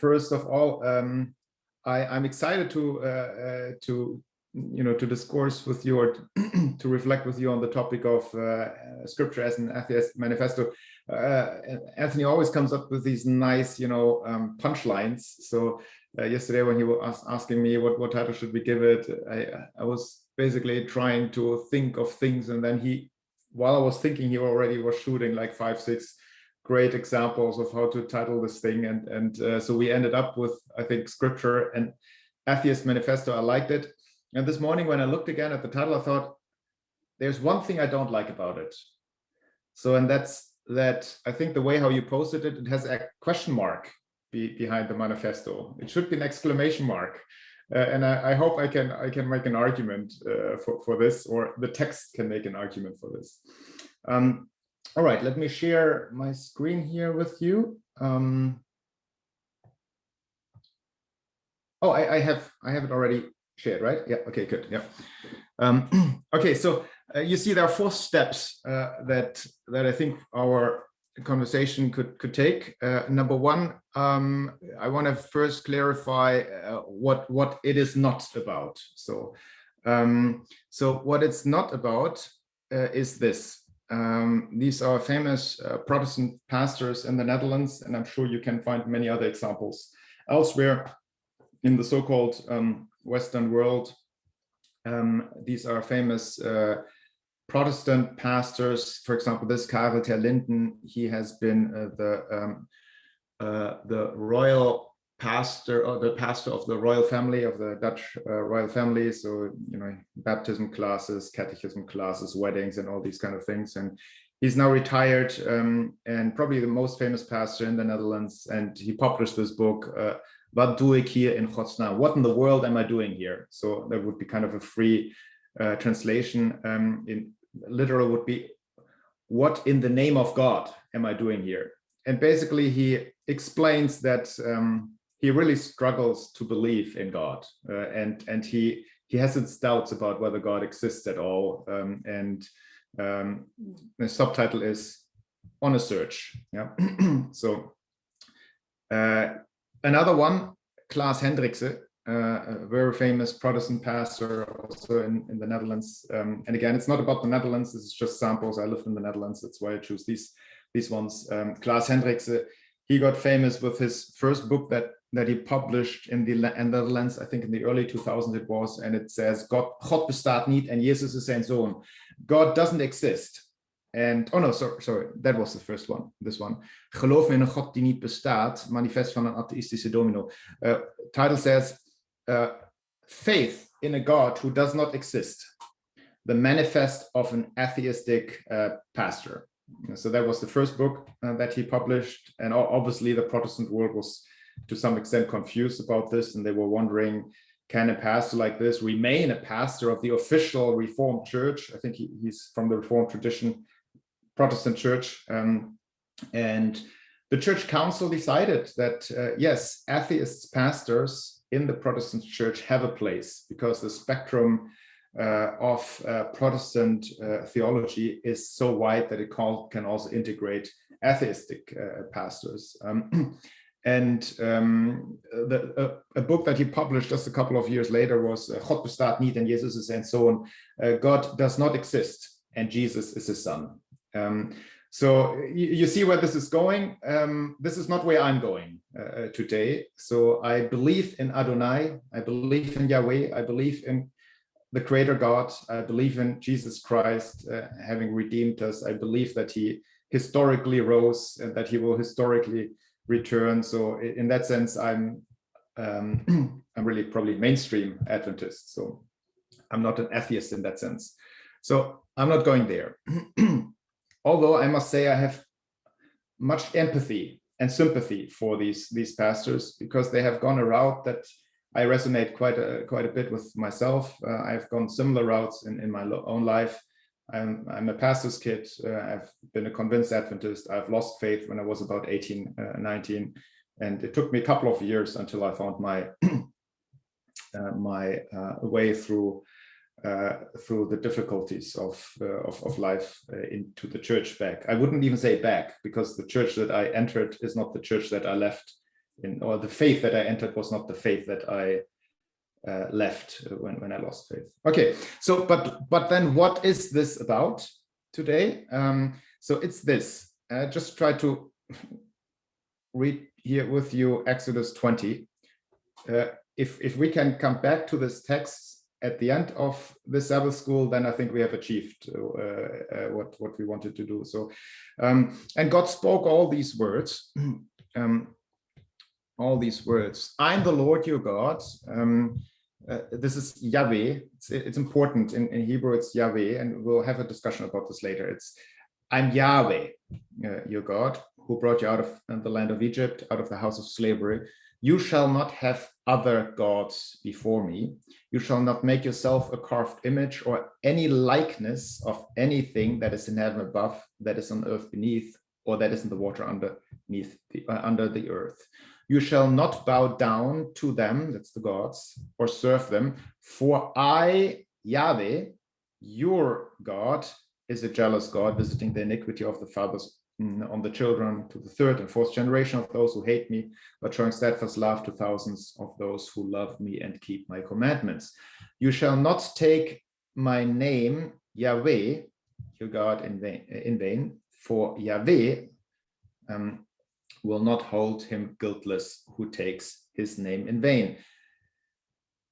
first of all, I'm excited to discourse with you, or to reflect with you on the topic of scripture as an atheist manifesto. Anthony always comes up with these nice, punchlines. So yesterday, when he was asking me what title should we give it, I was basically trying to think of things, and then while I was thinking, he already was shooting like 5-6 great examples of how to title this thing, and so we ended up with, I think, scripture and atheist manifesto. I liked it. And this morning, when I looked again at the title, I thought, there's one thing I don't like about it. So, and that's that I think the way how you posted it, it has a question mark behind the manifesto. It should be an exclamation mark. And I hope I can make an argument for this, or the text can make an argument for this. All right, let me share my screen here with you. Oh, I have it already shared, right? Yeah. Okay. Good. Yeah. Okay. So you see, there are 4 steps that I think our conversation could take. Number 1, I want to first clarify what it is not about. So what it's not about is this. These are famous Protestant pastors in the Netherlands, and I'm sure you can find many other examples elsewhere in the so-called Western world. These are famous Protestant pastors. For example, this Karel ter Linden, he has been the royal pastor, or the pastor of the royal family, of the Dutch royal family. So, baptism classes, catechism classes, weddings, and all these kind of things. And he's now retired, and probably the most famous pastor in the Netherlands. And he published this book, Wat doe ik hier in Gods naam? What in the world am I doing here? So that would be kind of a free translation. In literal would be, what in the name of God am I doing here? And basically he explains that he really struggles to believe in God, and he has his doubts about whether God exists at all. And the subtitle is On a Search. Yeah. So another one, Klaas Hendrikse, a very famous Protestant pastor also in the Netherlands. And again, it's not about the Netherlands. This is just samples. I lived in the Netherlands. That's why I choose these ones. Klaas Hendrikse, he got famous with his first book that he published in the Netherlands, I think in the early 2000s it was, and it says, God bestaat niet en Jezus is zijn zoon. God doesn't exist. And, oh no, sorry, that was the first one, this one. Geloof in een God die niet bestaat, manifest van een atheïstische domino. Title says, faith in a God who does not exist. The manifest of an atheistic pastor. So that was the first book that he published. And obviously the Protestant world was to some extent confused about this. And they were wondering, can a pastor like this remain a pastor of the official Reformed Church? I think he's from the Reformed tradition, Protestant church. And the church council decided that, yes, atheist pastors in the Protestant church have a place, because the spectrum of Protestant theology is so wide that it can also integrate atheistic pastors. And a book that he published just a couple of years later was God bestaat niet en Jezus is zijn zoon. God does not exist and Jesus is his son. So you see where this is going. This is not where I'm going today. So I believe in Adonai, I believe in Yahweh, I believe in the Creator God, I believe in Jesus Christ having redeemed us. I believe that he historically rose and that he will historically return. So in that sense, I'm really probably mainstream Adventist. So I'm not an atheist in that sense. So I'm not going there. Although I must say I have much empathy and sympathy for these pastors, because they have gone a route that I resonate quite a bit with myself. I've gone similar routes in my own life. I'm a pastor's kid. I've been a convinced Adventist. I've lost faith when I was about 18, 19, and it took me a couple of years until I found my way through the difficulties of life into the church back. I wouldn't even say back, because the church that I entered is not the church that I left or the faith that I entered was not the faith that I left when I lost faith. Okay, so but then what is this about today? So it's this. Just try to read here with you Exodus 20. If we can come back to this text at the end of the Sabbath school, then I think we have achieved what we wanted to do. So, and God spoke all these words. All these words. I'm the Lord your God. This is Yahweh. It's important in Hebrew. It's Yahweh, and we'll have a discussion about this later. I'm Yahweh, your God, who brought you out of the land of Egypt, out of the house of slavery. You shall not have other gods before me. You shall not make yourself a carved image or any likeness of anything that is in heaven above, that is on earth beneath, or that is in the water underneath under the earth. You shall not bow down to them, that's the gods, or serve them, for I, Yahweh, your God, is a jealous God, visiting the iniquity of the fathers on the children to the third and fourth generation of those who hate me, but showing steadfast love to thousands of those who love me and keep my commandments. You shall not take my name, Yahweh, your God, in vain, for Yahweh will not hold him guiltless who takes his name in vain.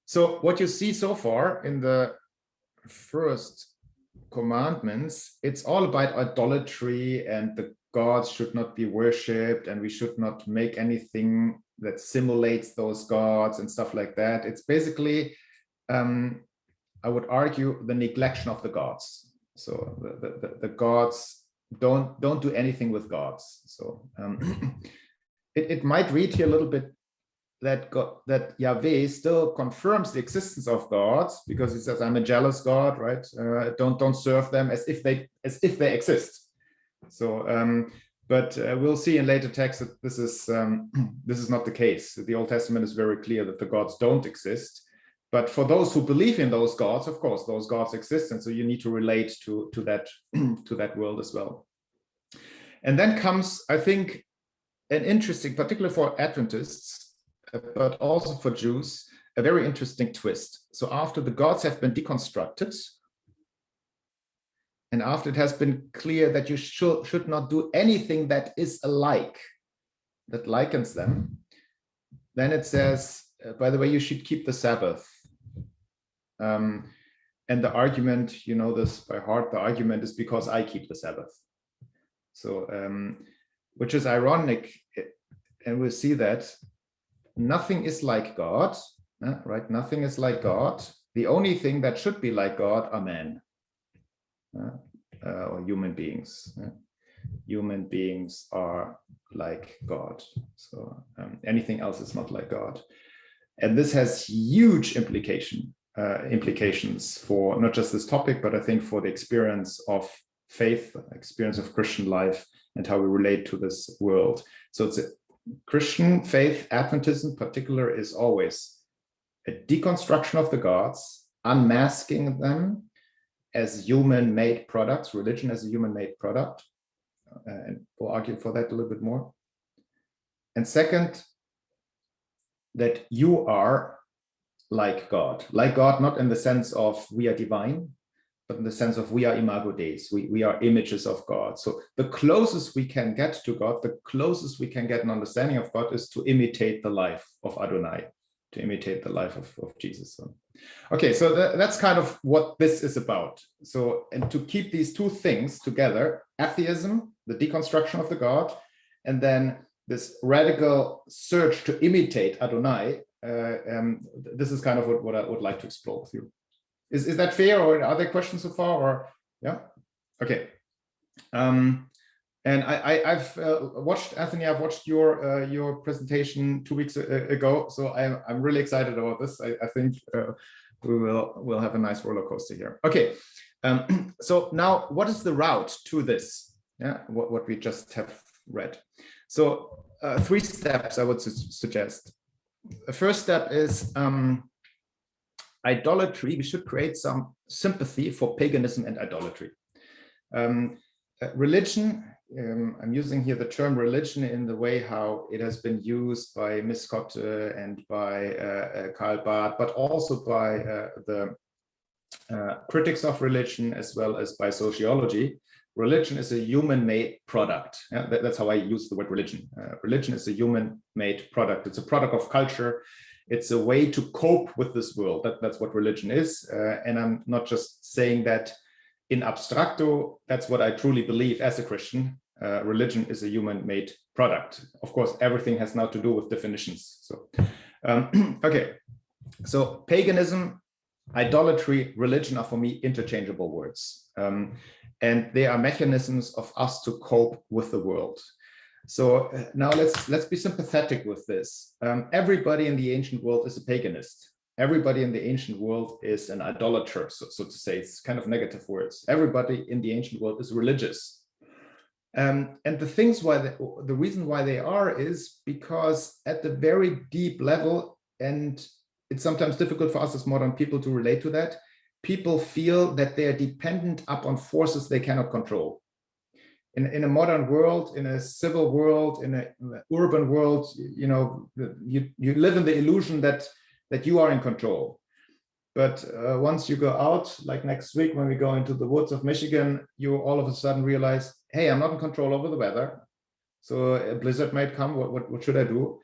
So what you see so far in the first commandments, it's all about idolatry, and the gods should not be worshipped, and we should not make anything that simulates those gods and stuff like that. It's basically, I would argue, the neglection of the gods. So the gods don't do anything with gods. So it might read here a little bit that Yahweh still confirms the existence of gods, because he says, I'm a jealous God, right? Don't serve them as if they exist. So but we'll see in later texts that this is not the case. The Old Testament is very clear that the gods don't exist. But for those who believe in those gods, of course, those gods exist, and so you need to relate to that to that world as well. And then comes, I think, an interesting, particularly for Adventists, but also for Jews, a very interesting twist. So after the gods have been deconstructed, and after it has been clear that you should not do anything that is alike, that likens them, then it says, by the way, you should keep the Sabbath. And the argument, you know this by heart, the argument is because I keep the Sabbath. So, which is ironic, and we'll see that nothing is like God, right? Nothing is like God. The only thing that should be like God are men, or human beings. Human beings are like God. So anything else is not like God. And this has huge implications for not just this topic, but I think for the experience of faith, experience of Christian life, and how we relate to this world. So it's a Christian faith, Adventism in particular, is always a deconstruction of the gods, unmasking them as human-made products, religion as a human-made product, and we'll argue for that a little bit more. And second, that you are like God not in the sense of we are divine, but in the sense of we are imago Dei, we are images of God. So the closest we can get to God, the closest we can get an understanding of God, is to imitate the life of Adonai, to imitate the life of Jesus. So, okay, so that's kind of what this is about. So, and to keep these two things together, atheism, the deconstruction of the God, and then this radical search to imitate Adonai, this is kind of what I would like to explore with you. Is that fair, or are there questions so far? Or yeah, okay. And I've watched, Anthony. I've watched your presentation 2 weeks ago, so I'm really excited about this. I think we'll have a nice roller coaster here. Okay, so now what is the route to this? Yeah, what we just have read. So 3 steps I would suggest. The first step is idolatry. We should create some sympathy for paganism and idolatry. Religion I'm using here the term religion in the way how it has been used by Scott and by Karl Barth, but also by the critics of religion as well as by sociology. Religion is a human-made product. Yeah, that's how I use the word religion. Religion is a human-made product. It's a product of culture. It's a way to cope with this world. That's what religion is. And I'm not just saying that in abstracto. That's what I truly believe as a Christian. Religion is a human-made product. Of course, everything has now to do with definitions. So, okay. So paganism, idolatry, religion are for me interchangeable words. And they are mechanisms of us to cope with the world. So now let's be sympathetic with this. Everybody in the ancient world is a paganist. Everybody in the ancient world is an idolater, so to say. It's kind of negative words. Everybody in the ancient world is religious. And the reason why they are is because at the very deep level, and it's sometimes difficult for us as modern people to relate to that, people feel that they are dependent upon forces they cannot control. In a modern world, in a civil world, in an urban world, you live in the illusion that you are in control. But once you go out, like next week when we go into the woods of Michigan, you all of a sudden realize, hey, I'm not in control over the weather. So a blizzard might come. What should I do?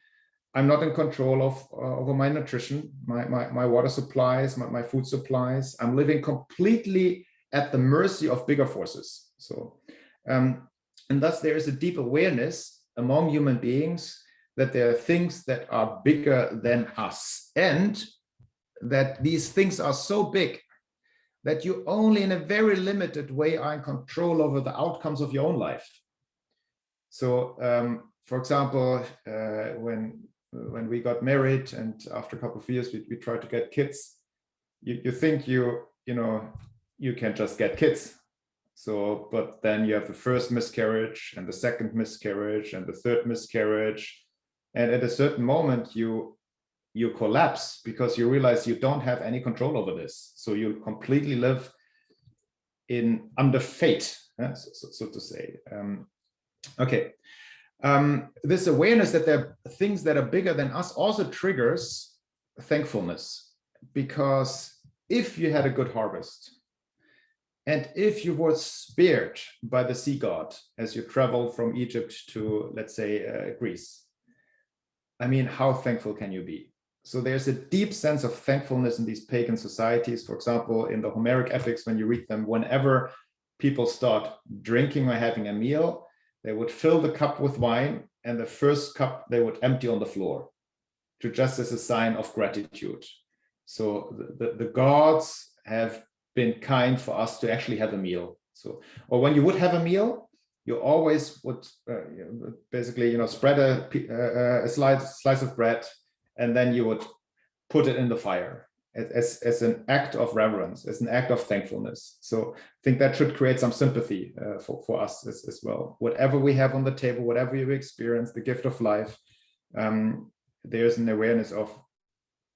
I'm not in control of over my nutrition, my water supplies, my food supplies. I'm living completely at the mercy of bigger forces. So, and thus there is a deep awareness among human beings that there are things that are bigger than us, and that these things are so big that you only in a very limited way are in control over the outcomes of your own life. So, for example, when we got married and after a couple of years we tried to get kids, you think you can just get kids. So, but then you have the first miscarriage and the second miscarriage and the third miscarriage, and at a certain moment you collapse because you realize you don't have any control over this. So you completely live under fate, so to say. Okay. This awareness that there are things that are bigger than us also triggers thankfulness, because if you had a good harvest and if you were spared by the sea god as you travel from Egypt to, let's say, Greece, I mean, how thankful can you be? So there's a deep sense of thankfulness in these pagan societies. For example, in the Homeric epics, when you read them, whenever people start drinking or having a meal, they would fill the cup with wine, and the first cup they would empty on the floor, to just as a sign of gratitude. So the gods have been kind for us to actually have a meal. So, or when you would have a meal, you always would basically, spread a slice of bread, and then you would put it in the fire as an act of reverence, as an act of thankfulness. So I think that should create some sympathy for us as well. Whatever we have on the table, whatever you experience, the gift of life, there's an awareness of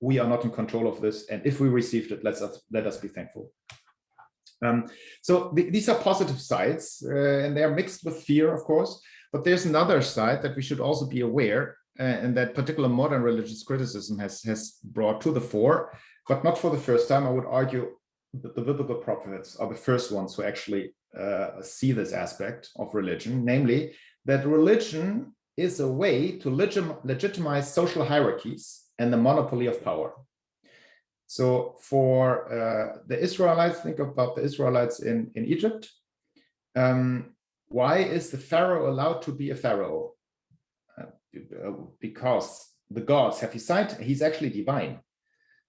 we are not in control of this, and if we received it, let us be thankful. So these are positive sides, and they are mixed with fear, of course, but there's another side that we should also be aware, and that particular modern religious criticism has brought to the fore, but not for the first time. I would argue that the biblical prophets are the first ones who actually see this aspect of religion, namely that religion is a way to legitimize social hierarchies and the monopoly of power. So for the Israelites, think about the Israelites in Egypt. Why is the pharaoh allowed to be a pharaoh? Because the gods have decided he's actually divine.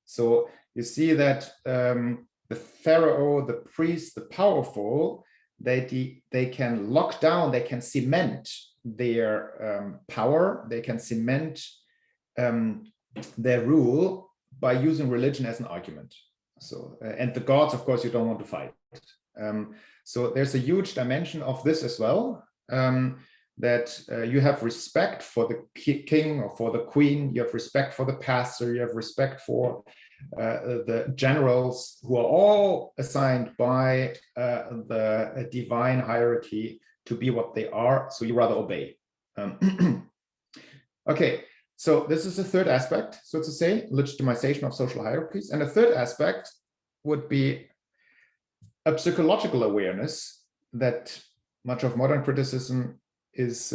So you see that the pharaoh, the priest, the powerful, they can lock down, they can cement their power, they can cement their rule by using religion as an argument. So, and the gods, of course, you don't want to fight. So there's a huge dimension of this as well, that you have respect for the king or for the queen, you have respect for the pastor, you have respect for the generals, who are all assigned by the divine hierarchy to be what they are, so you rather obey. Okay, so this is the third aspect, so to say, legitimization of social hierarchies. And the third aspect would be a psychological awareness that much of modern criticism is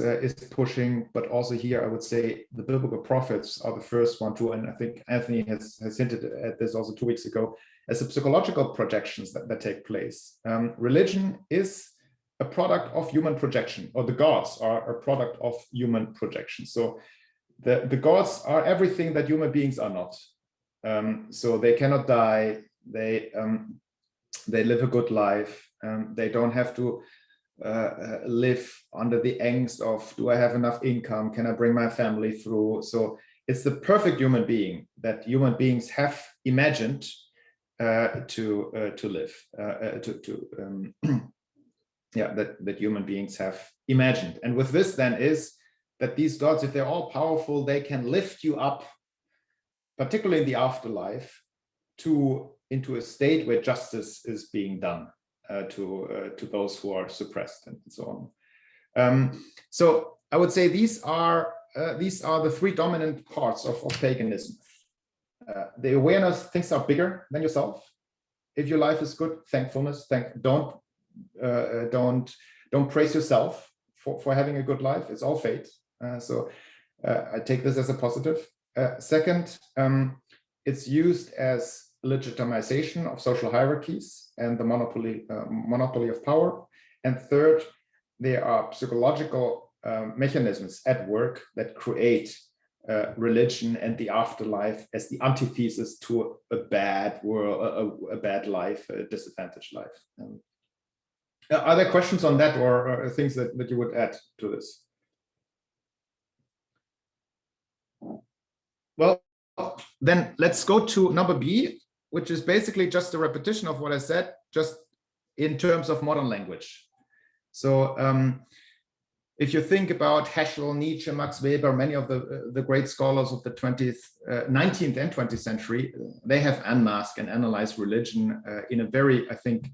pushing, but also here I would say the biblical prophets are the first one to, and I think Anthony has hinted at this also 2 weeks ago, as the psychological projections that take place. Religion is a product of human projection, or the gods are a product of human projection. So the gods are everything that human beings are not. So they cannot die, they live a good life, they don't have to live under the angst of, do I have enough income, can I bring my family through? So it's the perfect human being that human beings have imagined to live, yeah, that human beings have imagined. And with this then is that these gods, if they're all powerful, they can lift you up, particularly in the afterlife, into a state where justice is being done to those who are suppressed and so on. So I would say these are the three dominant parts of paganism. The awareness, things are bigger than yourself. If your life is good, thankfulness. Don't praise yourself for having a good life. It's all fate. So I take this as a positive. Second, it's used as legitimization of social hierarchies and the monopoly of power. And third, there are psychological mechanisms at work that create religion and the afterlife as the antithesis to a bad world, a bad life, a disadvantaged life. Are there questions on that, or things that you would add to this? Well, then let's go to number B, which is basically just a repetition of what I said, just in terms of modern language. So if you think about Heschel, Nietzsche, Max Weber, many of the great scholars of the 19th and 20th century, they have unmasked and analyzed religion in a very, I think,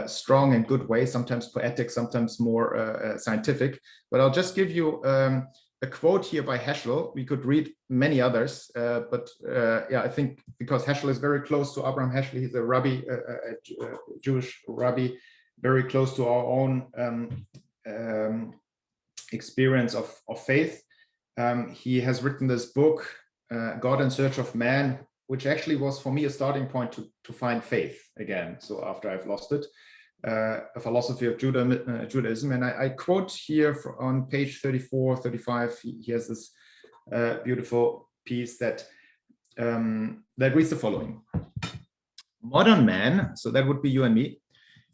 strong and good way, sometimes poetic, sometimes more scientific. But I'll just give you a quote here by Heschel. We could read many others, but yeah, I think because Heschel is very close to Abraham Heschel, he's a rabbi, a Jewish rabbi, very close to our own experience of faith. He has written this book, God in Search of Man, which actually was for me a starting point to find faith again. So after I've lost it, a philosophy of Judaism. And I quote here on page 34, 35, he has this beautiful piece that reads the following. Modern man, so that would be you and me,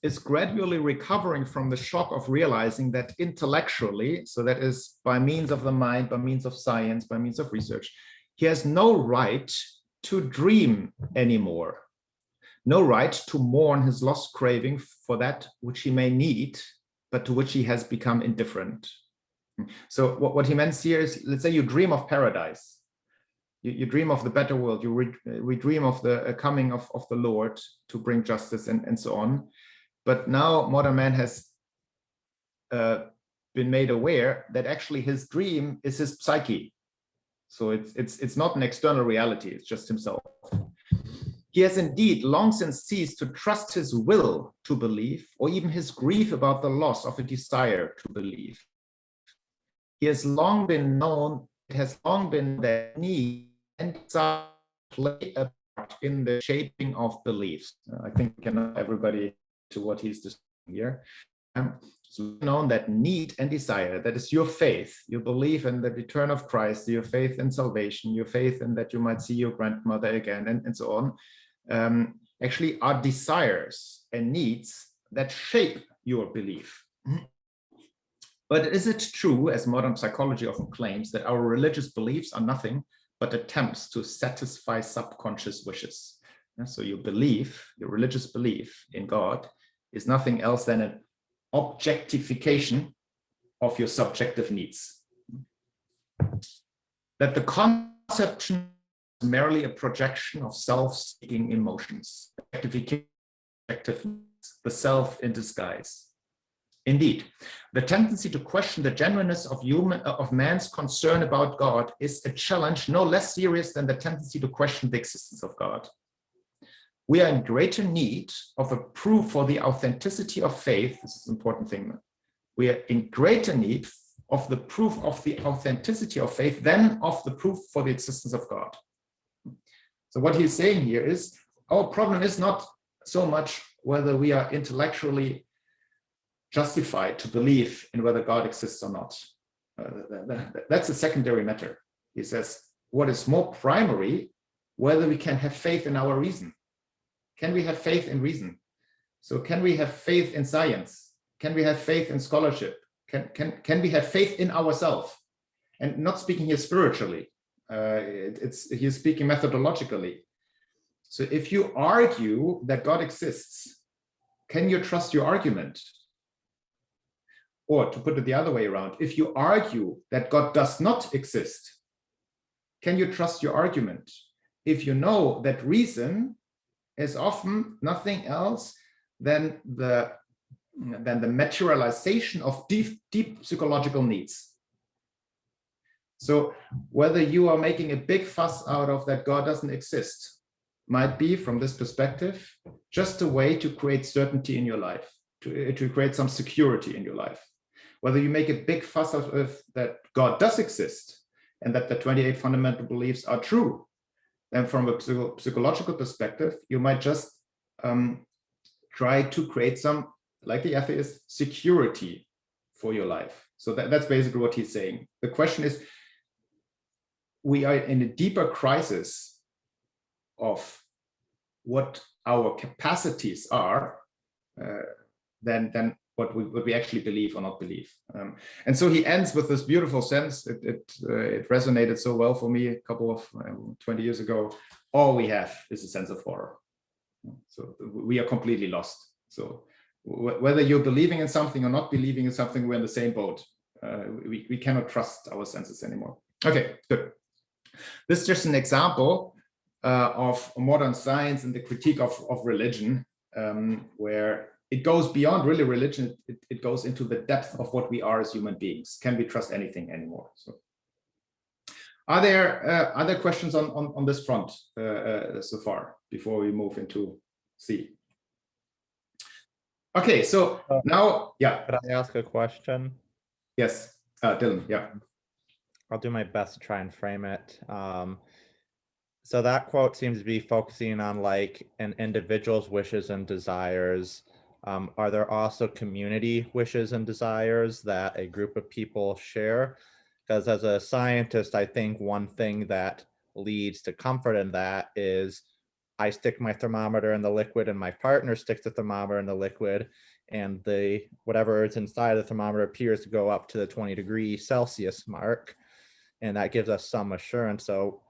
is gradually recovering from the shock of realizing that intellectually, so that is by means of the mind, by means of science, by means of research, he has no right to dream anymore, no right to mourn his lost craving for that which he may need, but to which he has become indifferent. So what he meant here is, let's say you dream of paradise, you dream of the better world, we dream of the coming of the Lord to bring justice and so on. But now modern man has been made aware that actually his dream is his psyche. So it's not an external reality, it's just himself. He has indeed long since ceased to trust his will to believe, or even his grief about the loss of a desire to believe. He has long been known, it has long been that need and desire play a part in the shaping of beliefs. I think everybody to what he's describing here. It's known that need and desire, that is your faith, your belief in the return of Christ, your faith in salvation, your faith in that you might see your grandmother again, and so on, actually are desires and needs that shape your belief. But is it true, as modern psychology often claims, that our religious beliefs are nothing but attempts to satisfy subconscious wishes? So your belief, your religious belief in God, is nothing else than an objectification of your subjective needs. That the conception is merely a projection of self-seeking emotions, objectification, the self in disguise. Indeed, the tendency to question the genuineness of man's concern about God is a challenge no less serious than the tendency to question the existence of God. We are in greater need of a proof for the authenticity of faith. This is an important thing. We are in greater need of the proof of the authenticity of faith than of the proof for the existence of God. So what he's saying here is, our problem is not so much whether we are intellectually justified to believe in whether God exists or not. That's a secondary matter. He says, what is more primary, whether we can have faith in our reason. Can we have faith in reason? So can we have faith in science? Can we have faith in scholarship? Can we have faith in ourselves? And not speaking here spiritually, he's speaking methodologically. So if you argue that God exists, can you trust your argument? Or to put it the other way around, if you argue that God does not exist, can you trust your argument? If you know that reason is often nothing else than the materialization of deep psychological needs. So whether you are making a big fuss out of that God doesn't exist might be, from this perspective, just a way to create certainty in your life, to create some security in your life. Whether you make a big fuss out of that God does exist and that the 28 fundamental beliefs are true, then from a psychological perspective, you might just try to create some, like the atheist, security for your life. So that's basically what he's saying. The question is, we are in a deeper crisis of what our capacities are than what we actually believe or not believe. And so he ends with this beautiful sentence. It resonated so well for me a couple of 20 years ago. All we have is a sense of horror. So we are completely lost. So whether you're believing in something or not believing in something, we're in the same boat. We cannot trust our senses anymore. Okay, good. This is just an example of modern science and the critique of religion, where it goes beyond really religion. It goes into the depth of what we are as human beings. Can we trust anything anymore? So, are there other questions on this front so far before we move into C? Okay, so now, yeah. Could I ask a question? Yes, Dylan, yeah. I'll do my best to try and frame it. So that quote seems to be focusing on like an individual's wishes and desires. Are there also community wishes and desires that a group of people share? Because as a scientist, I think one thing that leads to comfort in that is I stick my thermometer in the liquid and my partner sticks the thermometer in the liquid, and the whatever is inside the thermometer appears to go up to the 20°C mark, and that gives us some assurance. So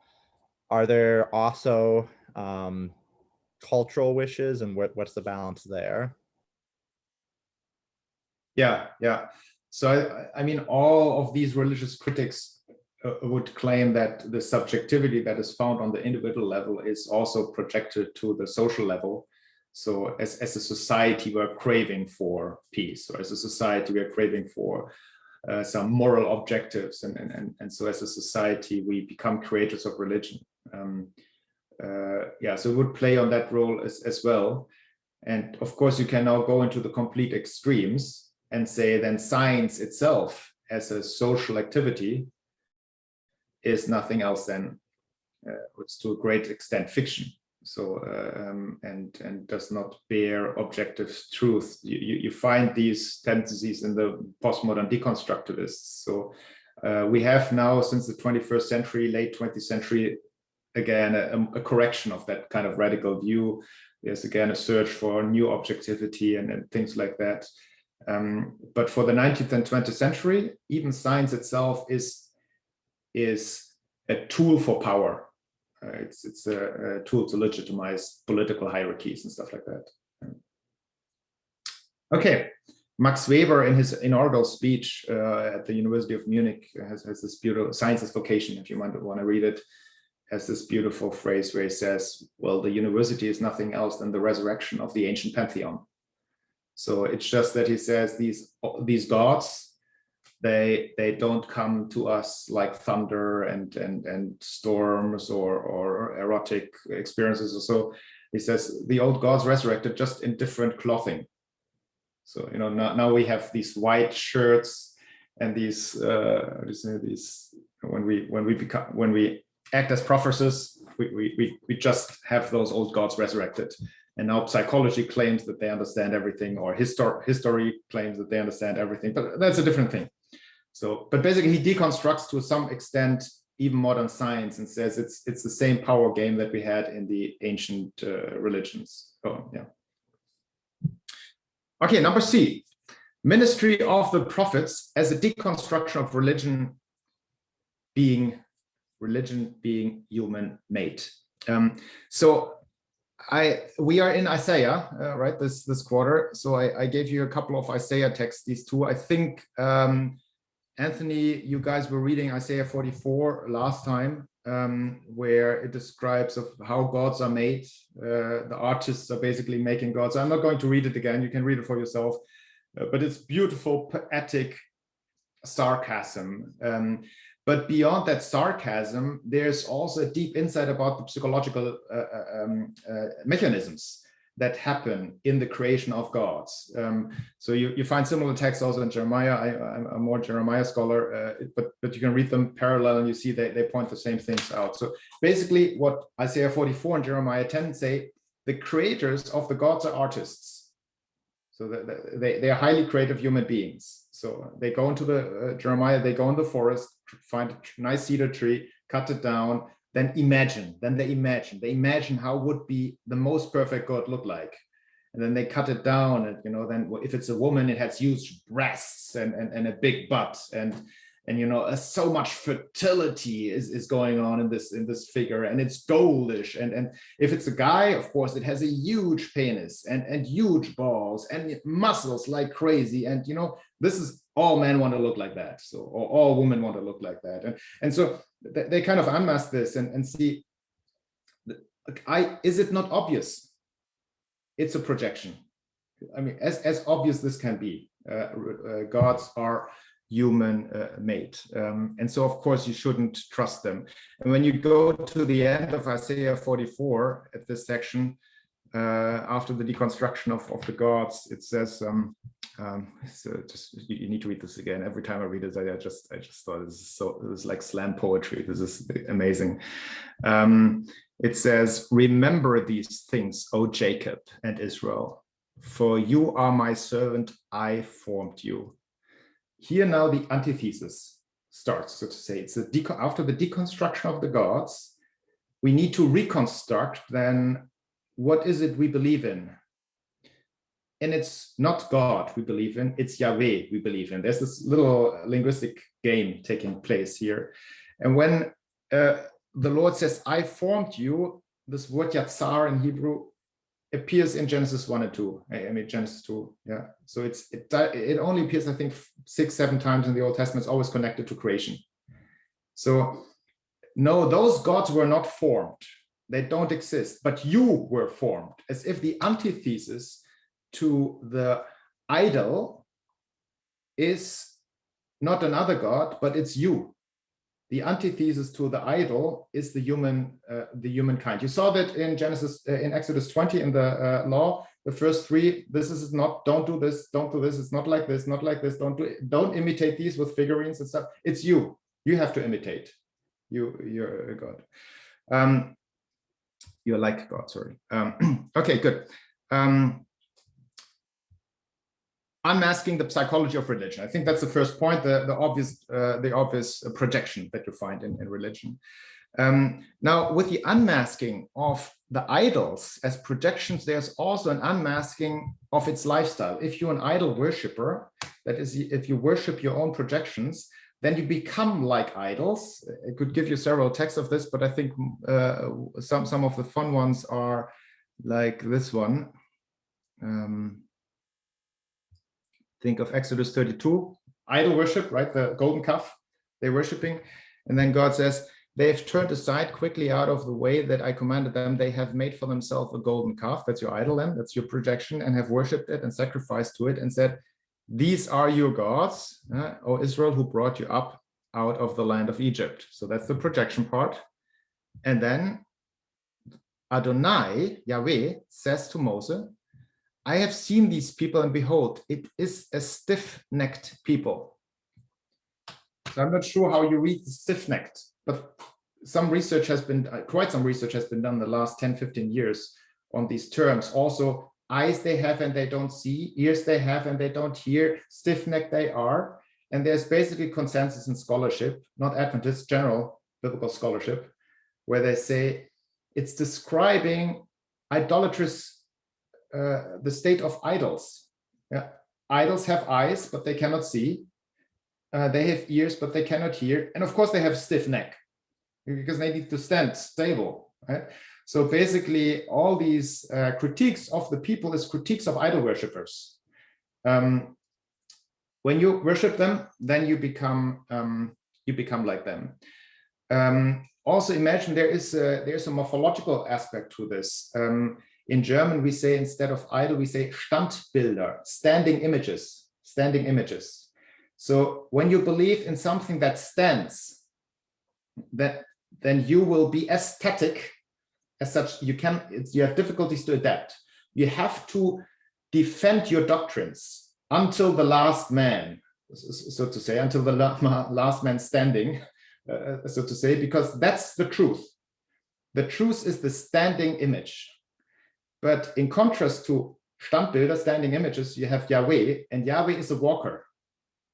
are there also cultural wishes, and what's the balance there? Yeah. So I mean, all of these religious critics would claim that the subjectivity that is found on the individual level is also projected to the social level. So as a society, we're craving for peace, or as a society, we're craving for some moral objectives, and so as a society, we become creators of religion. So it would play on that role as well. And of course, you can now go into the complete extremes and say then science itself as a social activity is nothing else than, it's to a great extent, fiction. So and does not bear objective truth. You find these tendencies in the postmodern deconstructivists. So we have now, since the 21st century, late 20th century, again a correction of that kind of radical view. There's again a search for new objectivity and things like that. But for the 19th and 20th century, even science itself is a tool for power. It's a tool to legitimize political hierarchies and stuff like that. Okay, Max Weber, in his inaugural speech at the University of Munich, has this beautiful Science's Vocation, if you might want to read it, has this beautiful phrase where he says, well, the university is nothing else than the resurrection of the ancient pantheon. So it's just that he says these gods, they don't come to us like thunder and storms or erotic experiences or so. He says the old gods resurrected just in different clothing. So now we have these white shirts and these when we act as prophetesses, we just have those old gods resurrected. And now psychology claims that they understand everything, or history claims that they understand everything, but that's a different thing. So, but basically he deconstructs to some extent even modern science and says it's the same power game that we had in the ancient religions. Oh, yeah. Okay, number C, ministry of the prophets as a deconstruction of religion being human made. So we are in Isaiah, right, this quarter. So I gave you a couple of Isaiah texts, these two. I think, Anthony, you guys were reading Isaiah 44 last time, where it describes of how gods are made. The artists are basically making gods. I'm not going to read it again. You can read it for yourself. But it's beautiful, poetic sarcasm. But beyond that sarcasm, there's also a deep insight about the psychological mechanisms that happen in the creation of gods. So you find similar texts also in Jeremiah. I'm a more Jeremiah scholar, but you can read them parallel and you see they point the same things out. So basically what Isaiah 44 and Jeremiah 10 say, the creators of the gods are artists. So they are highly creative human beings. So they go into the Jeremiah, they go in the forest, find a nice cedar tree, cut it down, then they imagine how would be the most perfect God look like. And then they cut it down, and then if it's a woman, it has huge breasts and a big butt, and so much fertility is going on in this figure, and it's goldish. And if it's a guy, of course, it has a huge penis and huge balls and muscles like crazy. And this is all men want to look like that. So, or all women want to look like that. And so they kind of unmask this and see, is it not obvious? It's a projection. I mean, as obvious this can be. Gods are human made. And so, of course, you shouldn't trust them. And when you go to the end of Isaiah 44 at this section, after the deconstruction of the gods, it says, you need to read this again. Every time I read it, I just thought this is like slam poetry. This is amazing. It says, remember these things, O Jacob and Israel, for you are my servant, I formed you. Here now the antithesis starts, so to say. It's after the deconstruction of the gods, we need to reconstruct then what is it we believe in. And it's not God we believe in, it's Yahweh we believe in. There's this little linguistic game taking place here. And when the Lord says, I formed you, this word yatzar in Hebrew appears in Genesis 1 and 2. I mean, Genesis 2, yeah. So it only appears, I think, 6-7 times in the Old Testament. It's always connected to creation. So no, those gods were not formed. They don't exist, but you were formed, as if the antithesis to the idol is not another god, but it's you. The antithesis to the idol is the humankind. You saw that in Exodus 20 in the law, the first 3. This is not. Don't do this. Don't do this. It's not like this. Not like this. Don't imitate these with figurines and stuff. It's you. You have to imitate. You're a god. You're like God. Sorry. Okay. Good. Unmasking the psychology of religion. I think that's the first point, the obvious projection that you find in religion. Now, with the unmasking of the idols as projections, there's also an unmasking of its lifestyle. If you're an idol worshiper, that is, if you worship your own projections, then you become like idols. I could give you several texts of this, but I think some of the fun ones are like this one. Think of Exodus 32, idol worship, right? The golden calf they're worshiping. And then God says, they have turned aside quickly out of the way that I commanded them. They have made for themselves a golden calf. That's your idol then, that's your projection, and have worshipped it and sacrificed to it and said, these are your gods, O Israel, who brought you up out of the land of Egypt. So that's the projection part. And then Adonai, Yahweh, says to Moses, I have seen these people, and behold, it is a stiff-necked people. So I'm not sure how you read the stiff-necked, but some research has been, quite some research has been done the last 10, 15 years on these terms. Also, eyes they have and they don't see, ears they have and they don't hear, stiff-necked they are. And there's basically consensus in scholarship, not Adventist, general biblical scholarship, where they say it's describing idolatrous, the state of idols. Yeah. Idols have eyes, but they cannot see. They have ears, but they cannot hear. And of course, they have stiff neck because they need to stand stable. Right? So basically, all these critiques of the people is critiques of idol worshippers. When you worship them, then you become like them. Also, imagine there's a morphological aspect to this. In German, we say instead of idol, we say Standbilder, standing images, standing images. So when you believe in something that stands, then you will be aesthetic. As such, you have difficulties to adapt. You have to defend your doctrines until the last man, so to say, until the last man standing, so to say, because that's the truth. The truth is the standing image. But in contrast to Standbilder, standing images, you have Yahweh, and Yahweh is a walker.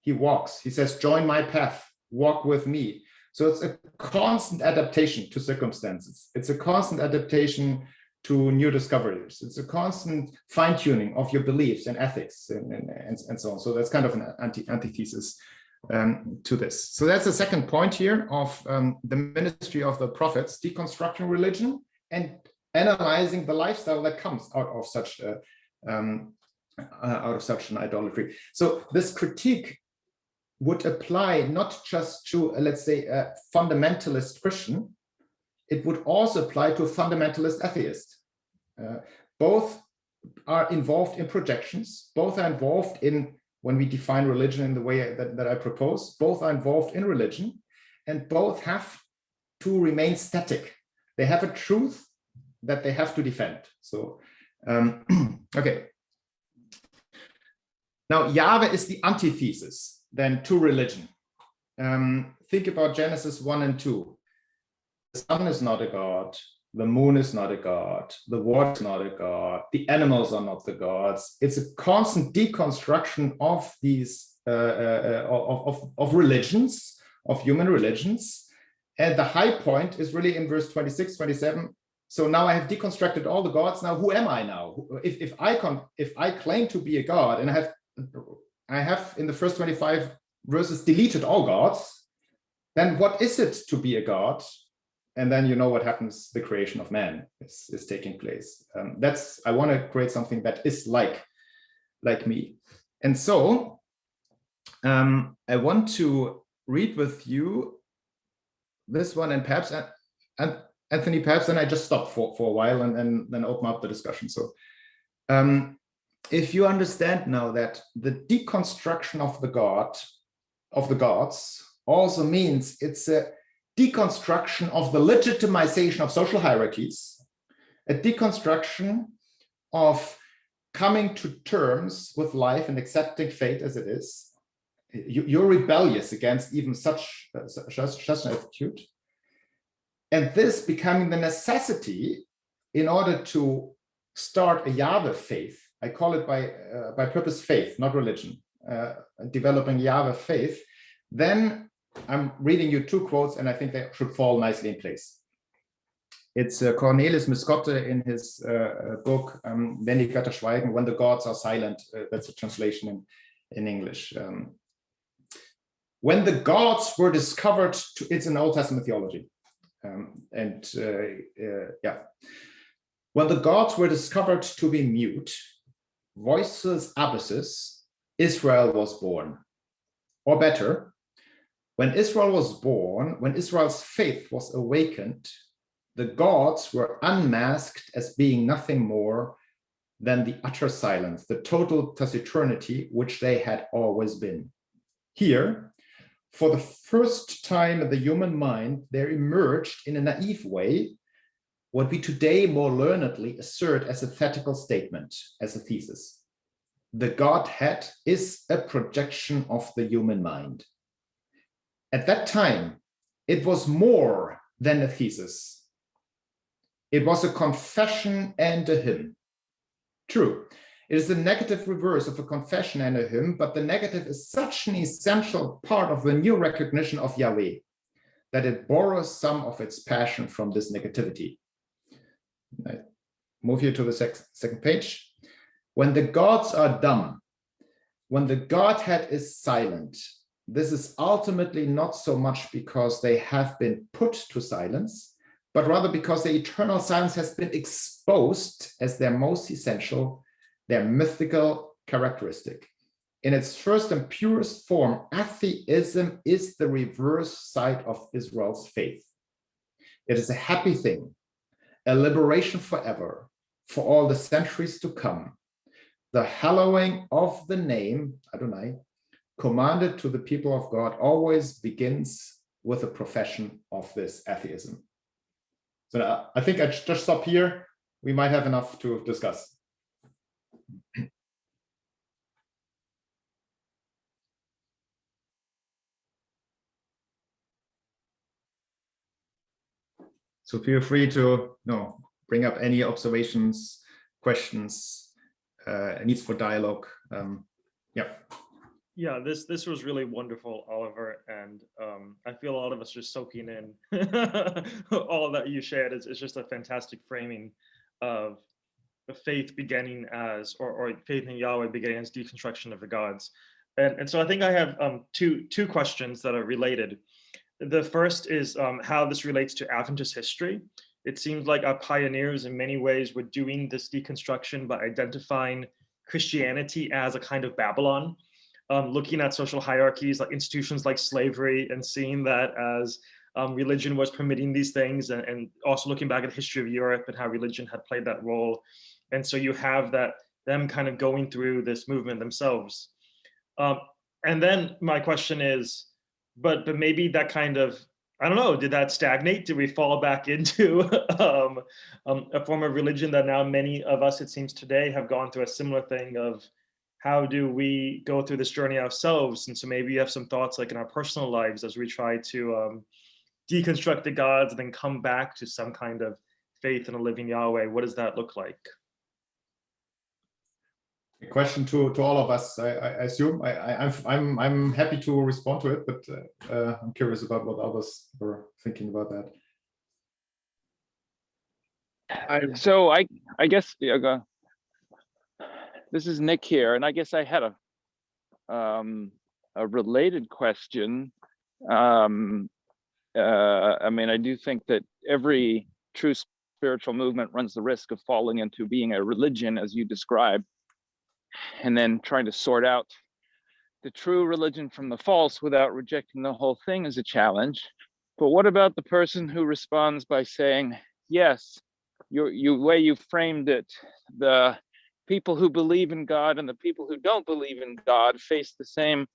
He walks. He says, join my path, walk with me. So it's a constant adaptation to circumstances. It's a constant adaptation to new discoveries. It's a constant fine-tuning of your beliefs and ethics and so on. So that's kind of an antithesis to this. So that's the second point here of the ministry of the prophets, deconstructing religion and analyzing the lifestyle that comes out of such an idolatry. So this critique would apply not just to, let's say, a fundamentalist Christian, it would also apply to a fundamentalist atheist. Both are involved in projections, both are involved in, when we define religion in the way that I propose, both are involved in religion, and both have to remain static. They have a truth that they have to defend. So, okay. Now, Yahweh is the antithesis then to religion. Think about Genesis 1 and 2. The sun is not a god, the moon is not a god, the water is not a god, the animals are not the gods. It's a constant deconstruction of these of religions, of human religions. And the high point is really in verse 26, 27. So now I have deconstructed all the gods. Now who am I now? If I claim to be a god, and I have in the first 25 verses deleted all gods, then what is it to be a god? And then you know what happens, the creation of man is taking place. I want to create something that is like me. And so I want to read with you this one, and perhaps, and Anthony, perhaps then I just stop for a while and then open up the discussion. So if you understand now that the deconstruction of the gods also means it's a deconstruction of the legitimization of social hierarchies, a deconstruction of coming to terms with life and accepting fate as it is. You're rebellious against even such an attitude. And this becoming the necessity in order to start a Yahweh faith. I call it by purpose faith, not religion, developing Yahweh faith. Then I'm reading you two quotes, and I think they should fall nicely in place. It's Cornelis Muscotte in his book, Wenn die Götter schweigen, When the Gods Are Silent. That's a translation in English. When the gods were discovered, it's an Old Testament theology. When the gods were discovered to be mute, voiceless abysses, Israel was born. Or better, When Israel was born, when Israel's faith was awakened, the gods were unmasked as being nothing more than the utter silence, the total taciturnity, which they had always been. Here, for the first time in the human mind, there emerged in a naive way what we today more learnedly assert as a theoretical statement, as a thesis. The Godhead is a projection of the human mind. At that time, it was more than a thesis. It was a confession and a hymn. True, it is the negative reverse of a confession and a hymn, but the negative is such an essential part of the new recognition of Yahweh that it borrows some of its passion from this negativity. I move you to the second page. When the gods are dumb, when the Godhead is silent, this is ultimately not so much because they have been put to silence, but rather because the eternal silence has been exposed as their most essential, their mythical characteristic. In its first and purest form, atheism is the reverse side of Israel's faith. It is a happy thing, a liberation forever, for all the centuries to come. The hallowing of the name, Adonai, commanded to the people of God, always begins with a profession of this atheism. So I think I just stop here. We might have enough to discuss. So feel free to bring up any observations, questions, needs for dialogue. Yeah, this was really wonderful, Oliver, and I feel all of us just soaking in all that you shared. It's just a fantastic framing of the faith beginning as, or faith in Yahweh beginning as deconstruction of the gods. And so I think I have two questions that are related. The first is how this relates to Adventist history. It seems like our pioneers in many ways were doing this deconstruction by identifying Christianity as a kind of Babylon, looking at social hierarchies like institutions like slavery and seeing that as religion was permitting these things, and also looking back at the history of Europe and how religion had played that role. And so you have them kind of going through this movement themselves. And then my question is, but maybe that kind of, I don't know, did that stagnate? Did we fall back into a form of religion that now many of us, it seems today, have gone through a similar thing of how do we go through this journey ourselves? And so maybe you have some thoughts like in our personal lives as we try to deconstruct the gods and then come back to some kind of faith in a living Yahweh. What does that look like? A question to all of us, I assume. I'm happy to respond to it, but I'm curious about what others were thinking about that. So I guess this is Nick here, and I guess I had a related question. I mean, I do think that every true spiritual movement runs the risk of falling into being a religion, as you described, and then trying to sort out the true religion from the false without rejecting the whole thing is a challenge. But what about the person who responds by saying, yes, your way you framed it, the people who believe in God and the people who don't believe in God face the same,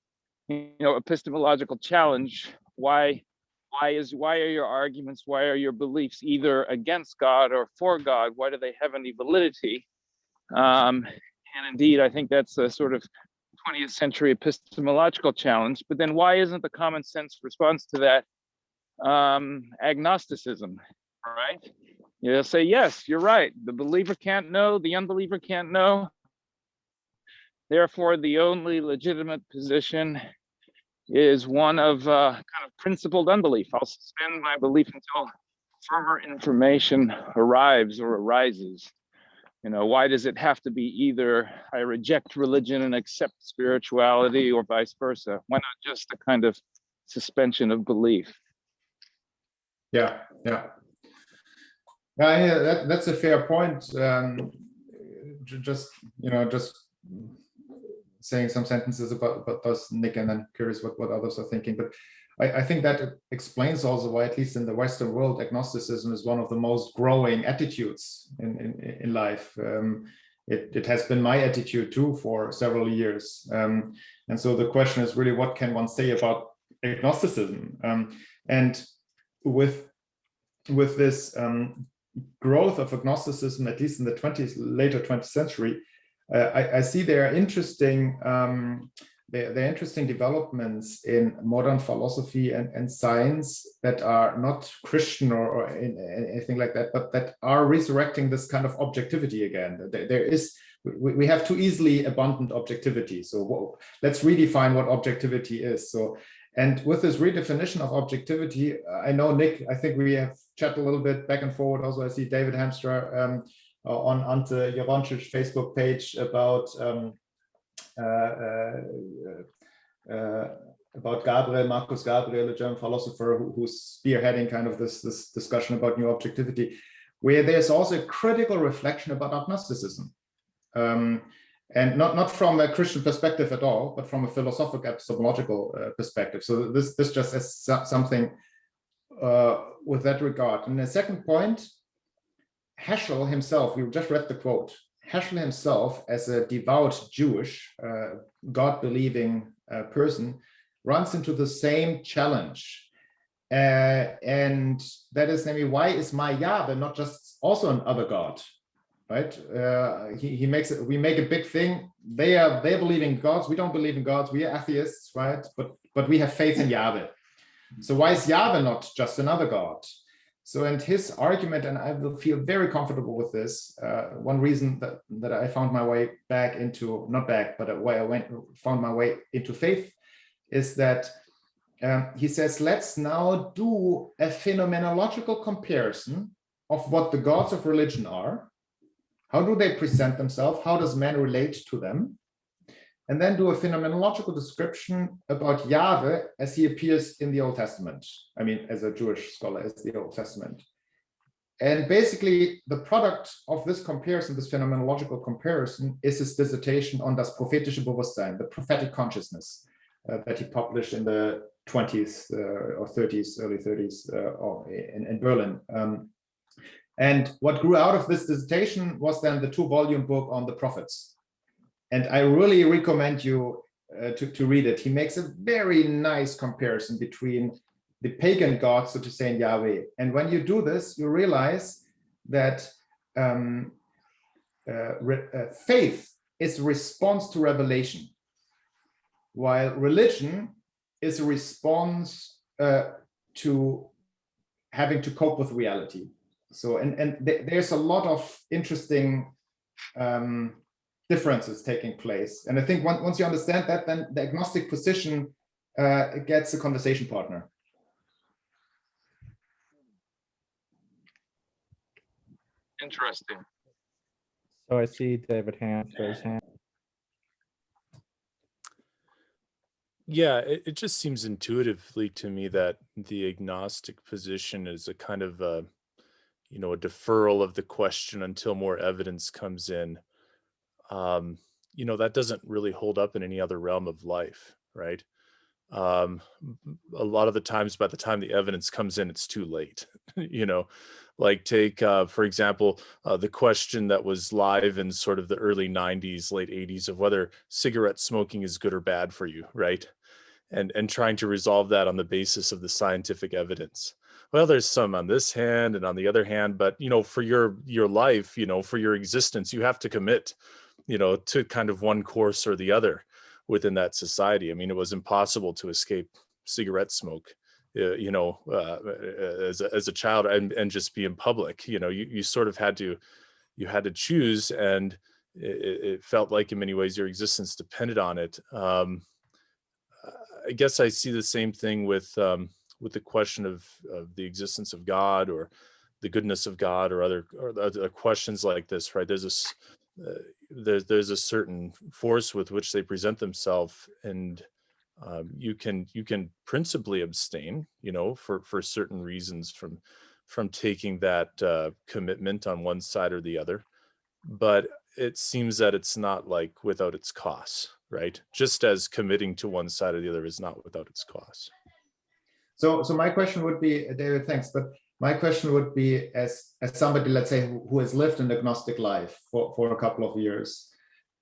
epistemological challenge. Why are your arguments, why are your beliefs either against God or for God? Why do they have any validity? And indeed, I think that's a sort of 20th century epistemological challenge. But then why isn't the common sense response to that agnosticism, right? You'll say, yes, you're right. The believer can't know, the unbeliever can't know. Therefore, the only legitimate position is one of kind of principled unbelief. I'll suspend my belief until further information arrives or arises. Why does it have to be either I reject religion and accept spirituality or vice versa? Why not just a kind of suspension of belief? Yeah, that's a fair point. Just saying some sentences about those, Nick, and then curious what others are thinking. But I think that explains also why, at least in the Western world, agnosticism is one of the most growing attitudes in life. It has been my attitude too for several years. And so the question is really, what can one say about agnosticism? And with this growth of agnosticism, at least in the later 20th century, I see there are interesting developments in modern philosophy and science that are not Christian or anything like that, but that are resurrecting this kind of objectivity again. We have too easily abundant objectivity. So let's redefine what objectivity is. So, and with this redefinition of objectivity, I know, Nick, I think we have chatted a little bit back and forward. Also, I see David Hamstra on Ante Jovancic's Facebook page about Marcus Gabriel, a German philosopher who's spearheading kind of this discussion about new objectivity, where there's also a critical reflection about agnosticism. And not from a Christian perspective at all, but from a philosophical epistemological perspective. So this just is something with that regard. And the second point, Heschel himself, we just read the quote, Heschel himself, as a devout Jewish, God-believing person, runs into the same challenge. And that is, namely, why is my Yahweh not just also another God? Right? We make a big thing. They believe in gods. We don't believe in gods. We are atheists, right? But we have faith in Yahweh. So why is Yahweh not just another God? So, and his argument, and I will feel very comfortable with this. One reason that I found my way back into, not back, but why I found my way into faith, is that he says, let's now do a phenomenological comparison of what the gods of religion are. How do they present themselves? How does man relate to them? And then do a phenomenological description about Yahweh as he appears in the Old Testament. I mean, as a Jewish scholar, as the Old Testament. And basically, the product of this comparison, this phenomenological comparison, is his dissertation on das prophetische Bewusstsein, the prophetic consciousness, that he published in the 20s or 30s, early 30s in Berlin. And what grew out of this dissertation was then the 2-volume book on the prophets. And I really recommend you to read it. He makes a very nice comparison between the pagan gods, so to say, and Yahweh. And when you do this, you realize that faith is a response to revelation, while religion is a response to having to cope with reality. So, and there's a lot of interesting differences taking place. And I think once you understand that, then the agnostic position gets a conversation partner. Interesting. So I see David Hans raise his hand. Yeah, it just seems intuitively to me that the agnostic position is a kind of a deferral of the question until more evidence comes in. That doesn't really hold up in any other realm of life, right? A lot of the times, by the time the evidence comes in, it's too late. Like take, for example, the question that was live in sort of the early 90s, late 80s of whether cigarette smoking is good or bad for you, right? And trying to resolve that on the basis of the scientific evidence. Well, there's some on this hand and on the other hand, but for your life, for your existence, you have to commit, to kind of one course or the other within that society. I mean, it was impossible to escape cigarette smoke, as a child and just be in public. You sort of had to choose, and it felt like in many ways your existence depended on it. I guess I see the same thing with the question of the existence of God or the goodness of God or other questions like this, right? There's a certain force with which they present themselves, and you can principally abstain, for certain reasons from taking that commitment on one side or the other. But it seems that it's not like without its costs, right? Just as committing to one side or the other is not without its costs. So my question would be, David, thanks, but my question would be, as somebody, let's say, who has lived an agnostic life for a couple of years,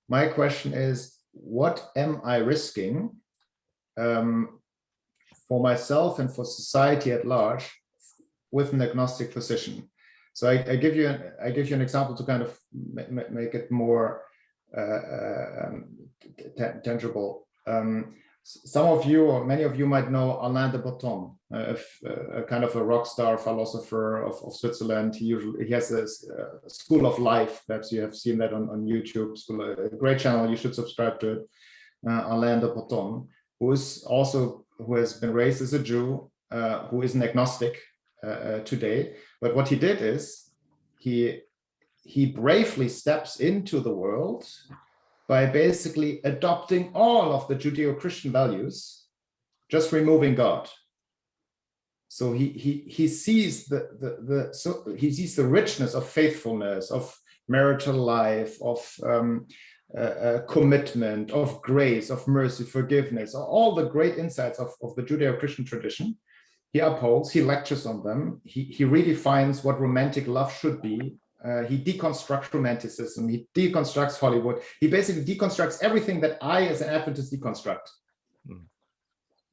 my question is, what am I risking for myself and for society at large with an agnostic position? So I give you an example to kind of make it more tangible. Some of you, or many of you, might know Alain de Botton, a kind of a rock star philosopher of Switzerland. He has a School of Life. Perhaps you have seen that on YouTube. A great channel. You should subscribe to it. Alain de Botton, who has been raised as a Jew, who is an agnostic today. But what he did is he bravely steps into the world by basically adopting all of the Judeo-Christian values, just removing God. So he sees the richness of faithfulness, of marital life, of commitment, of grace, of mercy, forgiveness, all the great insights of the Judeo-Christian tradition. He upholds, he lectures on them, he redefines what romantic love should be. He deconstructs romanticism, he deconstructs Hollywood. He basically deconstructs everything that I, as an Adventist, deconstruct.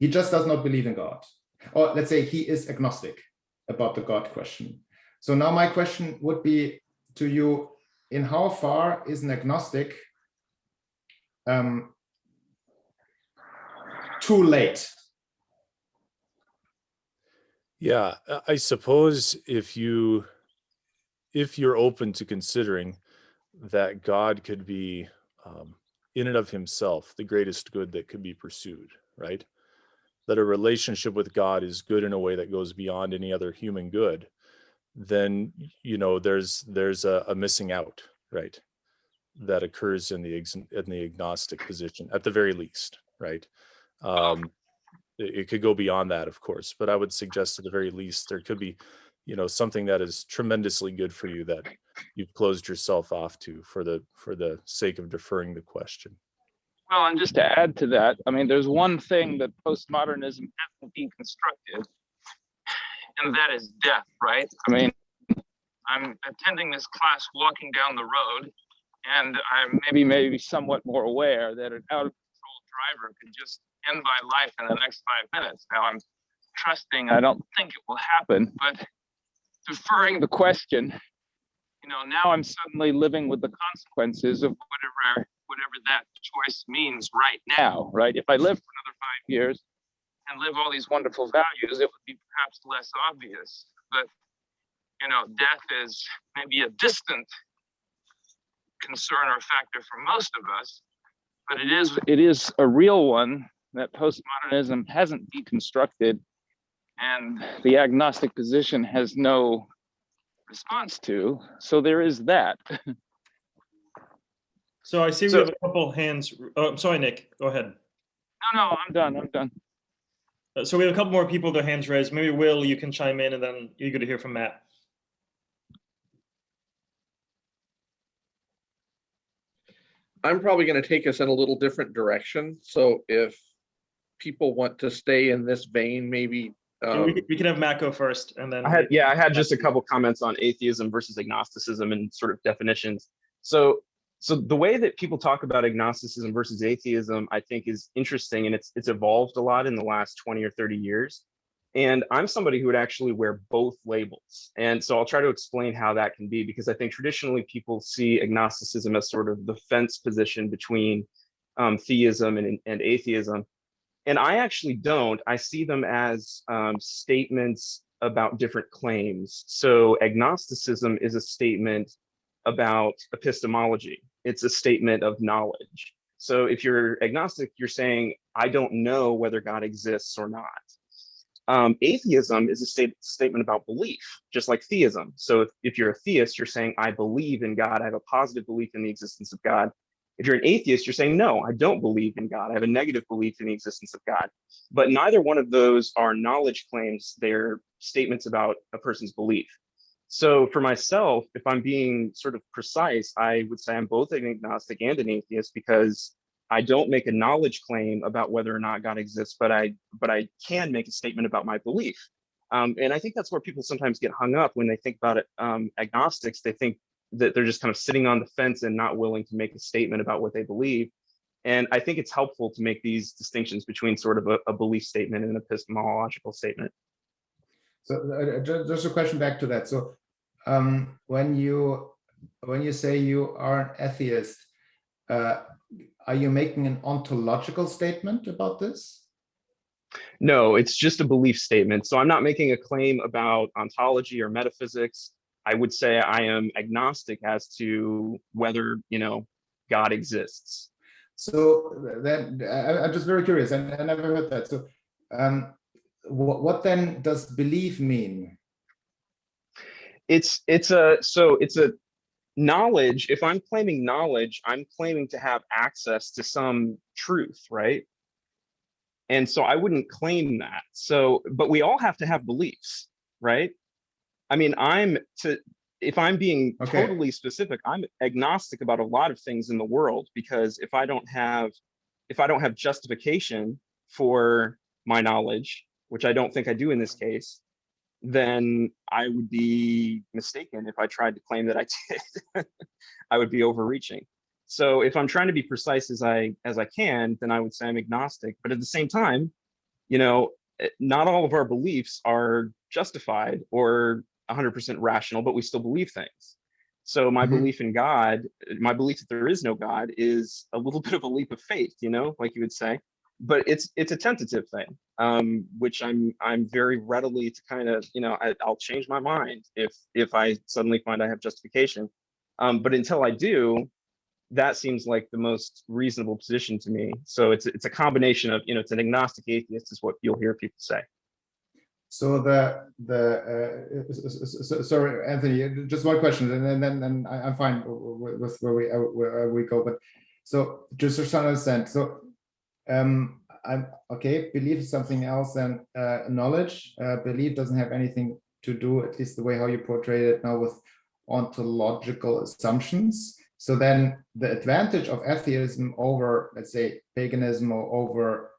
He just does not believe in God. Or let's say he is agnostic about the God question. So now my question would be to you, in how far is an agnostic too late? Yeah, I suppose if you're open to considering that God could be in and of himself the greatest good that could be pursued, right? That a relationship with God is good in a way that goes beyond any other human good, then there's a missing out, right? That occurs in the agnostic position at the very least, right? It could go beyond that, of course, but I would suggest at the very least there could be, something that is tremendously good for you that you've closed yourself off to for the sake of deferring the question. Well, and just to add to that, I mean, there's one thing that postmodernism hasn't deconstructed, and that is death, right? I mean, I'm attending this class walking down the road, and I'm maybe somewhat more aware that an out-of-control driver could just end my life in the next 5 minutes. Now, I'm trusting, I don't think it will happen, but deferring the question, now I'm suddenly living with the consequences of whatever that choice means right now, right? If I live for another 5 years and live all these wonderful values, it would be perhaps less obvious. But, death is maybe a distant concern or factor for most of us, but it is a real one that postmodernism hasn't deconstructed, and the agnostic position has no response to. So there is that. So I see we have a couple hands. Oh, I'm sorry, Nick. Go ahead. No, I'm done. So we have a couple more people with their hands raised. Maybe Will, you can chime in, and then you're going to hear from Matt. I'm probably going to take us in a little different direction. So if people want to stay in this vein, maybe we can have Matt go first, and then I had just a couple comments on atheism versus agnosticism and sort of definitions. So the way that people talk about agnosticism versus atheism, I think, is interesting, and it's evolved a lot in the last 20 or 30 years. And I'm somebody who would actually wear both labels. And so I'll try to explain how that can be, because I think traditionally people see agnosticism as sort of the fence position between theism and atheism. And I actually don't. I see them as statements about different claims. So agnosticism is a statement about epistemology. It's a statement of knowledge. So if you're agnostic, you're saying, I don't know whether God exists or not. Atheism is a statement about belief, just like theism. So if you're a theist, you're saying, I believe in God. I have a positive belief in the existence of God. If you're an atheist, you're saying, no, I don't believe in God. I have a negative belief in the existence of God. But neither one of those are knowledge claims. They're statements about a person's belief. So for myself, if I'm being sort of precise, I would say I'm both an agnostic and an atheist, because I don't make a knowledge claim about whether or not God exists, but I can make a statement about my belief. And I think that's where people sometimes get hung up when they think about it. Agnostics, they think that they're just kind of sitting on the fence and not willing to make a statement about what they believe. And I think it's helpful to make these distinctions between sort of a belief statement and an epistemological statement. So just a question back to that. So when you say you are an atheist, are you making an ontological statement about this? No, it's just a belief statement. So I'm not making a claim about ontology or metaphysics. I would say I am agnostic as to whether, God exists. So then I'm just very curious, and I never heard that. So what then does belief mean? It's a knowledge. If I'm claiming knowledge, I'm claiming to have access to some truth, right? And so I wouldn't claim that. So, but we all have to have beliefs, right? I mean, if I'm being totally specific, I'm agnostic about a lot of things in the world, because if I don't have justification for my knowledge, which I don't think I do in this case, then I would be mistaken if I tried to claim that I did. I would be overreaching. So if I'm trying to be precise as I can, then I would say I'm agnostic. But at the same time, not all of our beliefs are justified or 100% rational, but we still believe things. So my belief in God, my belief that there is no God, is a little bit of a leap of faith, like you would say. But it's a tentative thing, which I'm very readily to kind of, I'll change my mind if I suddenly find I have justification. But until I do, that seems like the most reasonable position to me. So it's a combination of, it's an agnostic atheist is what you'll hear people say. So sorry, Anthony, just one question, and then I'm fine with where we go. But so just to understand, so I'm okay. Belief is something else than knowledge. Belief doesn't have anything to do, at least the way how you portray it now, with ontological assumptions. So then the advantage of atheism over, let's say, paganism, or over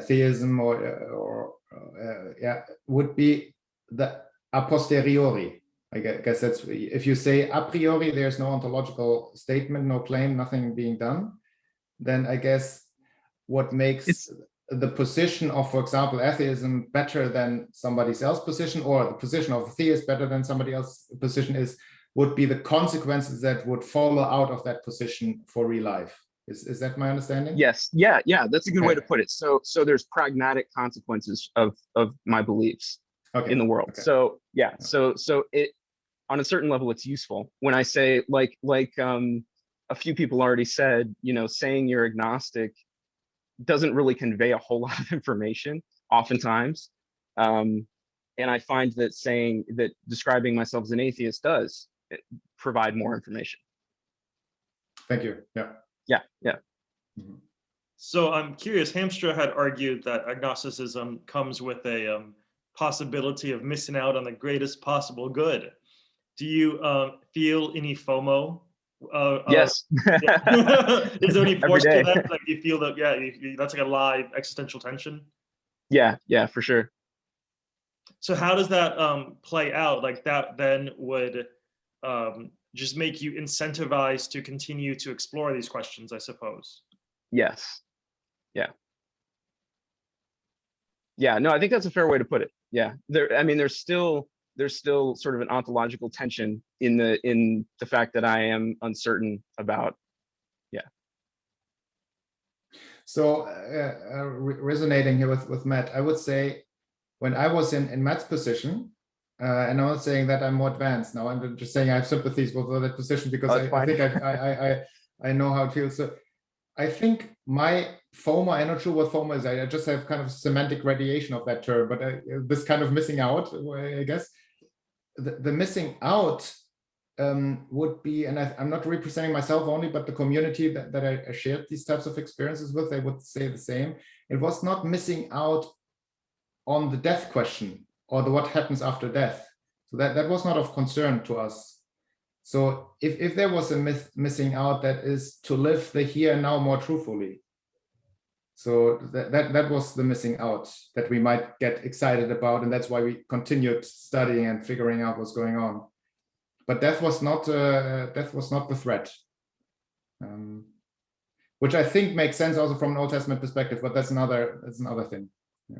theism, would be the a posteriori. I guess that's, if you say a priori there's no ontological statement, no claim, nothing being done, then I guess what makes the position of, for example, atheism better than somebody else's position, or the position of a theist better than somebody else's position, would be the consequences that would follow out of that position for real life. Is that my understanding? Yes. Yeah. That's a good way to put it. So there's pragmatic consequences of my beliefs in the world. So yeah. So it, on a certain level, it's useful. When I say, like a few people already said, saying you're agnostic doesn't really convey a whole lot of information oftentimes. And I find that describing myself as an atheist does provide more information. Thank you. Yeah. Mm-hmm. So I'm curious, Hamstra had argued that agnosticism comes with a possibility of missing out on the greatest possible good. Do you feel any FOMO? Yes. Is there any force to that? Like, you feel that, that's like a live existential tension? Yeah, for sure. So how does that play out? Like, that then would just make you incentivized to continue to explore these questions, I suppose. Yes. Yeah. No, I think that's a fair way to put it. Yeah. There's still sort of an ontological tension in the fact that I am uncertain about. Yeah. So resonating here with Matt, I would say, when I was in Matt's position, and I'm not saying that I'm more advanced now, I'm just saying I have sympathies with that position, because I think I know how it feels. So I think my FOMO, I'm not sure what FOMO is, I just have kind of semantic radiation of that term, but this kind of missing out, I guess. The missing out would be, and I'm not representing myself only, but the community that I shared these types of experiences with, they would say the same. It was not missing out on the death question, or what happens after death. So that was not of concern to us. So if there was a missing out, that is to live the here and now more truthfully. So that was the missing out that we might get excited about, and that's why we continued studying and figuring out what's going on. But death was not the threat, which I think makes sense also from an Old Testament perspective. But that's another thing. Yeah.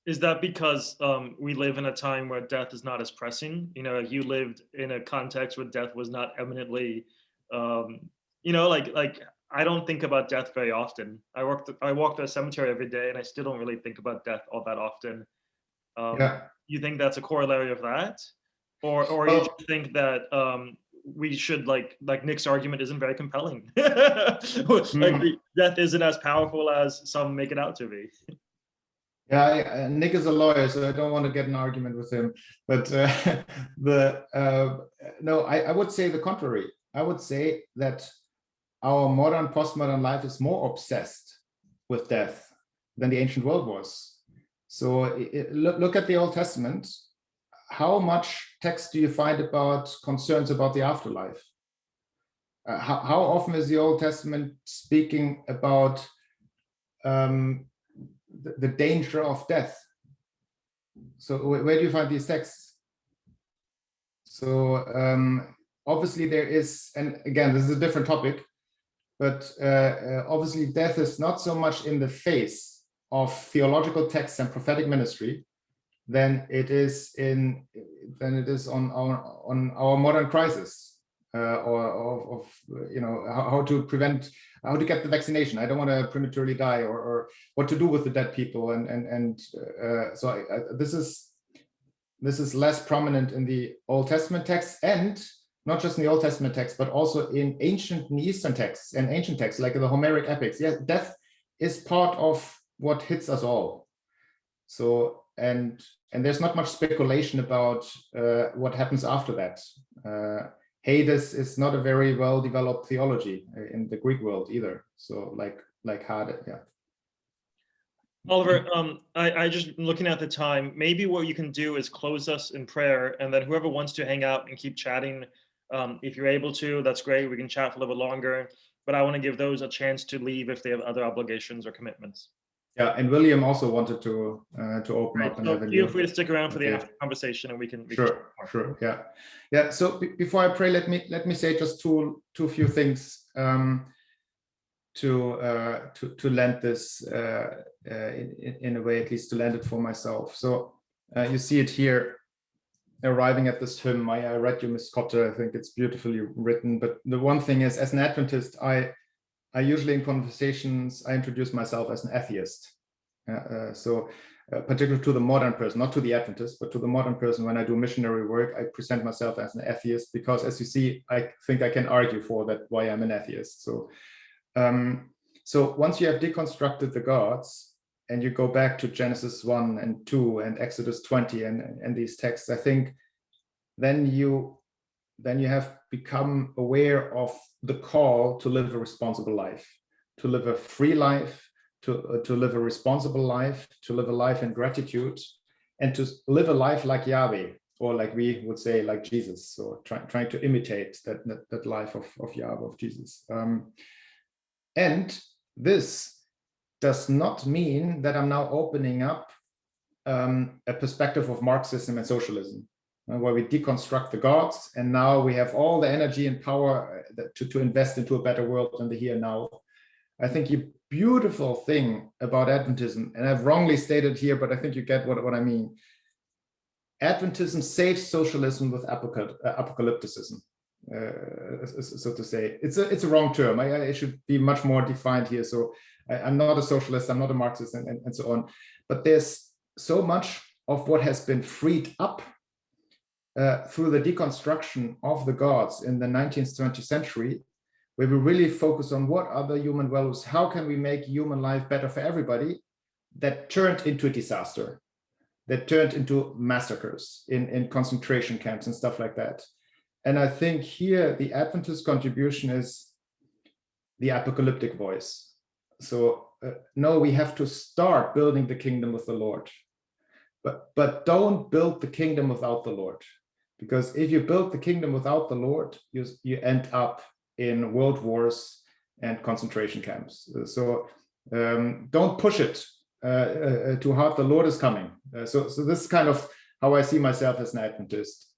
Is that because we live in a time where death is not as pressing? You know, you lived in a context where death was not eminently, you know, like I don't think about death very often. I walk to a cemetery every day, and I still don't really think about death all that often. Yeah. You think that's a corollary of that, or you just think that we should like Nick's argument isn't very compelling? Like death isn't as powerful as some make it out to be. Yeah, Nick is a lawyer, so I don't want to get an argument with him. But no, I would say the contrary. I would say that our modern, postmodern life is more obsessed with death than the ancient world was. So look at the Old Testament. How much text do you find about concerns about the afterlife? How often is the Old Testament speaking about the danger of death? So where do you find these texts? So obviously there is, and again, this is a different topic, but obviously death is not so much in the face of theological texts and prophetic ministry than it is on our modern crisis, or of you know, how to get the vaccination. I don't want to prematurely die, or what to do with the dead people, so this is less prominent in the Old Testament text, and not just in the Old Testament text, but also in ancient Near Eastern texts and ancient texts like the Homeric epics. Yes, death is part of what hits us all. So and there's not much speculation about what happens after that. Hades is not a very well developed theology in the Greek world either. So like Hades, yeah. Oliver, I just looking at the time, maybe what you can do is close us in prayer, and then whoever wants to hang out and keep chatting, if you're able to, that's great. We can chat for a little bit longer, but I want to give those a chance to leave if they have other obligations or commitments. Yeah, and William also wanted to open up an so avenue. Feel free to stick around for the after conversation, and we can sure, yeah. So before I pray, let me say just two few things to land this in a way, at least to land it for myself. So you see it here, arriving at this hymn. I read you, Miss Cotter. I think it's beautifully written. But the one thing is, as an Adventist, I usually in conversations, I introduce myself as an atheist. Particularly to the modern person, not to the Adventist, but to the modern person, when I do missionary work, I present myself as an atheist, because as you see, I think I can argue for that why I'm an atheist. So once you have deconstructed the gods and you go back to Genesis 1 and 2 and Exodus 20 and these texts, I think then you have become aware of the call to live a responsible life, to live a free life, to live a responsible life, to live a life in gratitude, and to live a life like Yahweh, or like we would say, like Jesus. So trying to imitate that life of Yahweh, of Jesus. And this does not mean that I'm now opening up a perspective of Marxism and socialism, where we deconstruct the gods, and now we have all the energy and power to invest into a better world than the here and now. I think the beautiful thing about Adventism, and I've wrongly stated here, but I think you get what I mean. Adventism saves socialism with apocalypticism, so to say. It's a wrong term. I should be much more defined here. So I'm not a socialist, I'm not a Marxist, and so on. But there's so much of what has been freed up through the deconstruction of the gods in the 19th, 20th century, where we really focus on what are the human values, how can we make human life better for everybody, that turned into a disaster, that turned into massacres in concentration camps and stuff like that. And I think here the Adventist contribution is the apocalyptic voice. So no, we have to start building the kingdom with the Lord, but don't build the kingdom without the Lord. because if you build the kingdom without the Lord, you end up in world wars and concentration camps. So don't push it too hard. The Lord is coming. So this is kind of how I see myself as an Adventist.